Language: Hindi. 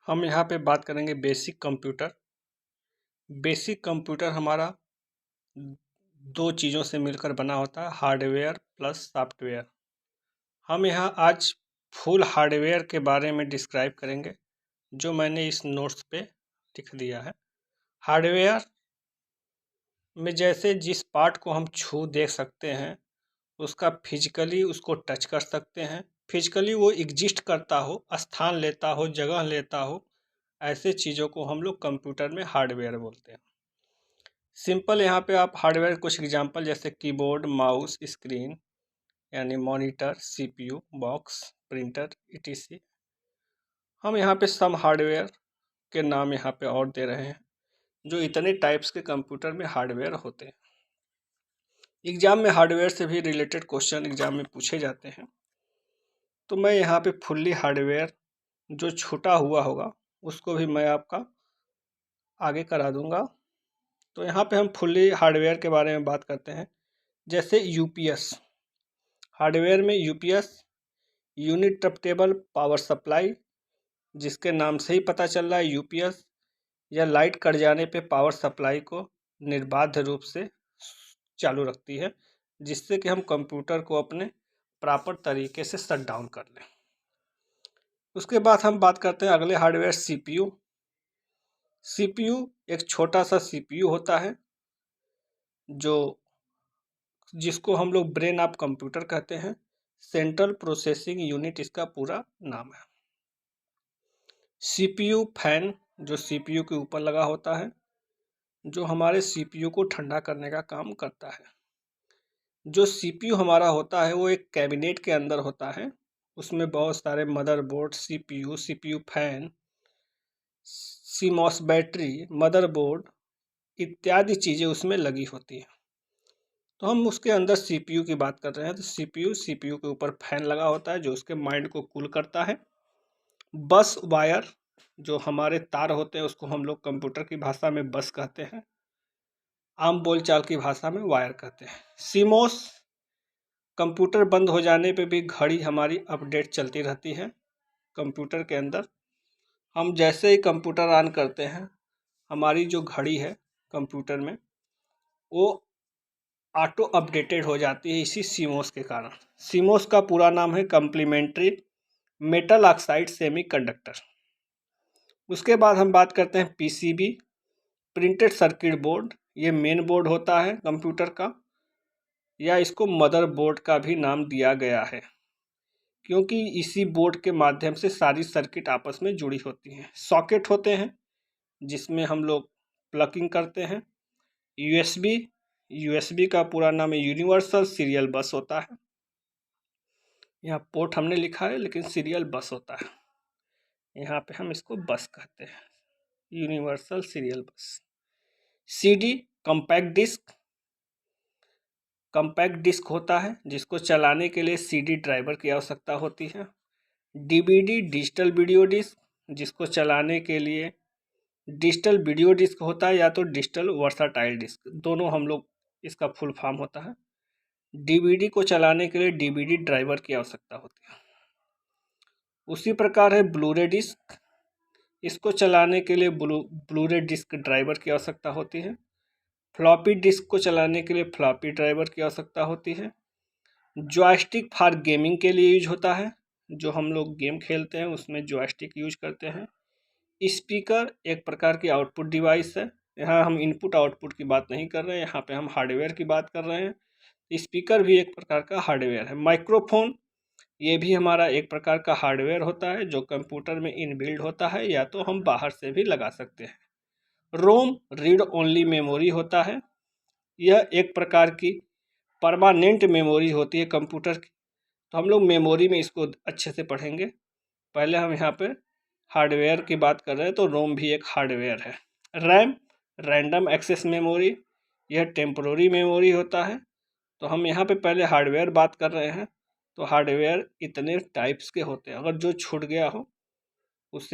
हम यहाँ पे बात करेंगे बेसिक कंप्यूटर। बेसिक कंप्यूटर हमारा दो चीज़ों से मिलकर बना होता है, हार्डवेयर प्लस सॉफ्टवेयर। हम यहाँ आज फुल हार्डवेयर के बारे में डिस्क्राइब करेंगे, जो मैंने इस नोट्स पे लिख दिया है। हार्डवेयर में जैसे जिस पार्ट को हम छू देख सकते हैं, उसका फिजिकली उसको टच कर सकते हैं, फिजिकली वो एग्जिस्ट करता हो, स्थान लेता हो, जगह लेता हो, ऐसे चीज़ों को हम लोग कंप्यूटर में हार्डवेयर बोलते हैं। सिंपल यहाँ पे आप हार्डवेयर कुछ एग्जांपल जैसे कीबोर्ड, माउस, स्क्रीन यानी monitor, CPU, box, printer etc। हम यहाँ पे सम हार्डवेयर के नाम यहाँ पे और दे रहे हैं, जो इतने टाइप्स के कंप्यूटर में हार्डवेयर होते हैं। एग्जाम में हार्डवेयर से भी रिलेटेड क्वेश्चन एग्जाम में पूछे जाते हैं, तो मैं यहाँ पे फुल्ली हार्डवेयर जो छूटा हुआ होगा उसको भी मैं आपका आगे करा दूंगा। तो यहाँ पे हम फुल्ली हार्डवेयर के बारे में बात करते हैं। जैसे यूपीएस, हार्डवेयर में यूपीएस यूनिट्रप्टेबल पावर सप्लाई, जिसके नाम से ही पता चल रहा है यूपीएस, या लाइट कट जाने पे पावर सप्लाई को निर्बाध रूप से चालू रखती है, जिससे कि हम कंप्यूटर को अपने प्रॉपर तरीके से शट डाउन कर लें। उसके बाद हम बात करते हैं अगले हार्डवेयर सीपीयू। सीपीयू एक छोटा सा सीपीयू होता है, जिसको हम लोग ब्रेन ऑफ कंप्यूटर कहते हैं। सेंट्रल प्रोसेसिंग यूनिट इसका पूरा नाम है। सीपीयू फैन जो सीपीयू के ऊपर लगा होता है, जो हमारे सीपीयू को ठंडा करने का काम करता है। जो सीपीयू हमारा होता है वो एक कैबिनेट के अंदर होता है, उसमें बहुत सारे motherboard, CPU, CPU fan, CMOS battery, motherboard इत्यादि चीज़ें उसमें लगी होती हैं। तो हम उसके अंदर सीपीयू की बात कर रहे हैं, तो सीपीयू के ऊपर फैन लगा होता है जो उसके माइंड को कूल करता है। बस वायर जो हमारे तार होते हैं उसको हम लोग कंप्यूटर की भाषा में बस कहते हैं, आम बोलचाल की भाषा में वायर कहते हैं। सीमोस, कंप्यूटर बंद हो जाने पे भी घड़ी हमारी अपडेट चलती रहती है कंप्यूटर के अंदर। हम जैसे ही कंप्यूटर ऑन करते हैं, हमारी जो घड़ी है कंप्यूटर में वो ऑटो अपडेटेड हो जाती है इसी सीमोस के कारण। सीमोस का पूरा नाम है कम्प्लीमेंट्री मेटल ऑक्साइड सेमीकंडक्टर। उसके बाद हम बात करते हैं पीसीबी, प्रिंटेड सर्किट बोर्ड। ये मेन बोर्ड होता है कंप्यूटर का, या इसको मदर बोर्ड का भी नाम दिया गया है, क्योंकि इसी बोर्ड के माध्यम से सारी सर्किट आपस में जुड़ी होती हैं। सॉकेट होते हैं जिसमें हम लोग प्लगिंग करते हैं। यूएसबी का पूरा नाम है यूनिवर्सल सीरियल बस होता है। यहाँ पोर्ट हमने लिखा है लेकिन सीरियल बस होता है, यहाँ पे हम इसको बस कहते हैं, universal serial bus. CD compact disc होता है, जिसको चलाने के लिए सीडी ड्राइवर की आवश्यकता होती है। डीवीडी डिजिटल वीडियो डिस्क, जिसको चलाने के लिए डिजिटल वीडियो डिस्क होता है, या तो डिजिटल वर्साटाइल डिस्क, दोनों हम लोग इसका फुल फॉर्म होता है। डीवीडी को चलाने के लिए डीवीडी ड्राइवर की आवश्यकता होती है। उसी प्रकार है ब्लूरे डिस्क, इसको चलाने के लिए ब्लूरे डिस्क ड्राइवर की आवश्यकता होती है। फ्लॉपी डिस्क को चलाने के लिए फ्लॉपी ड्राइवर की आवश्यकता होती है। जॉयस्टिक फॉर गेमिंग के लिए यूज होता है, जो हम लोग गेम खेलते हैं उसमें जॉयस्टिक यूज करते हैं। स्पीकर एक प्रकार की आउटपुट डिवाइस है, यहाँ हम इनपुट आउटपुट की बात नहीं कर रहे हैं, यहाँ पे हम हार्डवेयर की बात कर रहे हैं। स्पीकर भी एक प्रकार का हार्डवेयर है। माइक्रोफोन, ये भी हमारा एक प्रकार का हार्डवेयर होता है, जो कंप्यूटर में इनबिल्ड होता है, या तो हम बाहर से भी लगा सकते हैं। रोम रीड ओनली मेमोरी होता है, यह एक प्रकार की परमानेंट मेमोरी होती है कंप्यूटर की। तो हम लोग मेमोरी में इसको अच्छे से पढ़ेंगे। पहले हम यहाँ पे हार्डवेयर की बात कर रहे हैं, तो रोम भी एक हार्डवेयर है। रैम रैंडम एक्सेस मेमोरी, यह टेम्पोररी मेमोरी होता है। तो हम यहाँ पे पहले हार्डवेयर बात कर रहे हैं, तो हार्डवेयर इतने टाइप्स के होते हैं, अगर जो छूट गया हो उससे